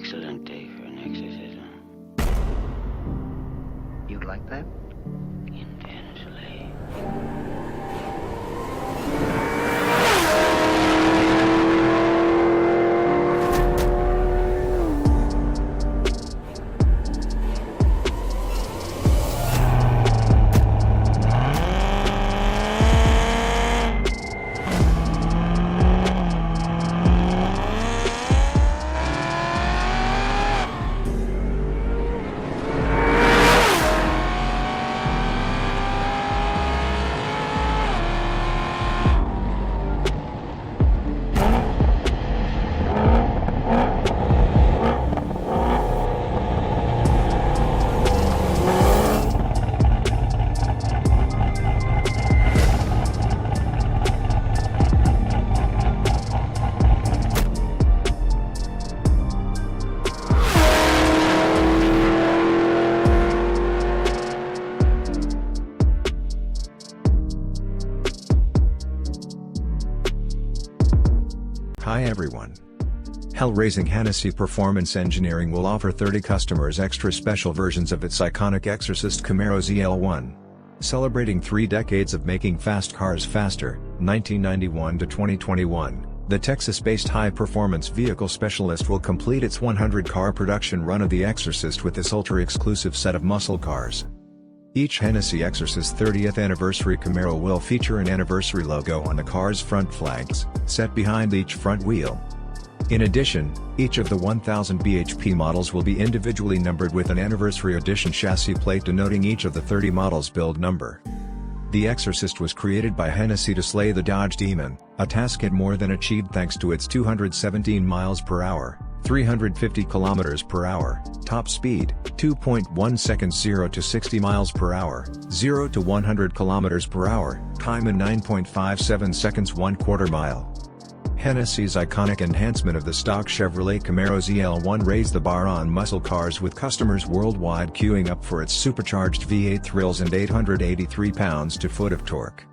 excellent day for an exorcism. You'd like that? Intensely. Hi everyone. Hell-raising Hennessey Performance Engineering will offer 30 customers extra special versions of its iconic Exorcist Camaro ZL1. Celebrating 3 decades of making fast cars faster, 1991 to 2021, the Texas-based high-performance vehicle specialist will complete its 100-car production run of the Exorcist with this ultra-exclusive set of muscle cars. Each Hennessey Exorcist 30th Anniversary Camaro will feature an anniversary logo on the car's front flags, set behind each front wheel. In addition, each of the 1000 bhp models will be individually numbered with an Anniversary Edition chassis plate denoting each of the 30 models' build number. The Exorcist was created by Hennessey to slay the Dodge Demon, a task it more than achieved thanks to its 217 miles per hour, 350 kilometers per hour, top speed, 2.1 seconds 0 to 60 miles per hour, 0 to 100 kilometers per hour, time in 9.57 seconds 1/4 mile. Hennessey's iconic enhancement of the stock Chevrolet Camaro ZL1 raised the bar on muscle cars with customers worldwide queuing up for its supercharged V8 thrills and 883 pounds-to-foot of torque.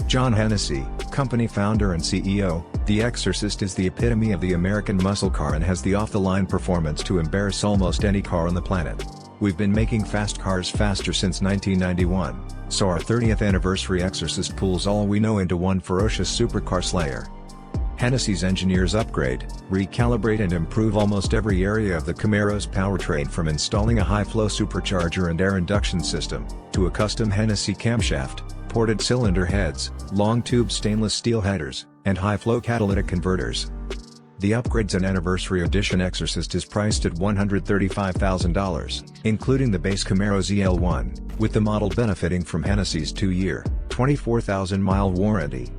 John Hennessey, company founder and CEO, the Exorcist is the epitome of the American muscle car and has the off-the-line performance to embarrass almost any car on the planet. We've been making fast cars faster since 1991, so our 30th anniversary Exorcist pulls all we know into one ferocious supercar slayer. Hennessey's engineers upgrade, recalibrate and improve almost every area of the Camaro's powertrain, from installing a high-flow supercharger and air induction system, to a custom Hennessey camshaft, ported cylinder heads, long-tube stainless steel headers, and high-flow catalytic converters. The upgrades and Anniversary Edition Exorcist is priced at $135,000, including the base Camaro ZL1, with the model benefiting from Hennessey's 2-year, 24,000-mile warranty.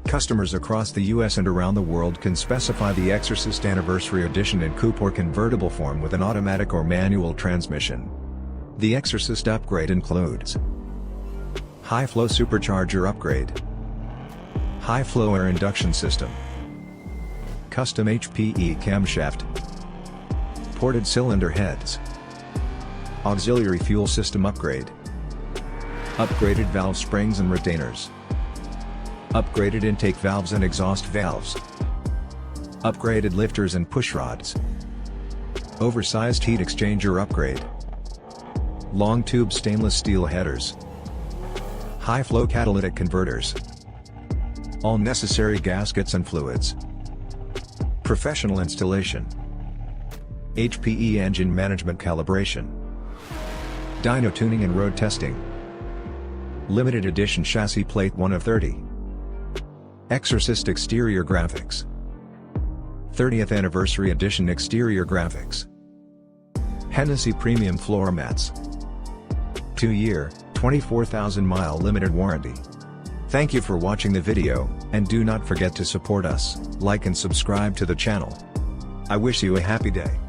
Customers across the US and around the world can specify the Exorcist Anniversary Edition in coupe or convertible form with an automatic or manual transmission. The Exorcist upgrade includes high-flow supercharger upgrade, high-flow air induction system, custom HPE camshaft, ported cylinder heads, auxiliary fuel system upgrade, upgraded valve springs and retainers, upgraded intake valves and exhaust valves, upgraded lifters and pushrods, oversized heat exchanger upgrade, long-tube stainless steel headers, high-flow catalytic converters, all necessary gaskets and fluids, professional installation, HPE engine management calibration, dyno tuning and road testing, limited edition chassis plate 1 of 30, Exorcist exterior graphics, 30th Anniversary Edition exterior graphics, Hennessey premium floor mats, 2-year, 24,000-mile limited warranty. Thank you for watching the video, and do not forget to support us, like and subscribe to the channel. I wish you a happy day.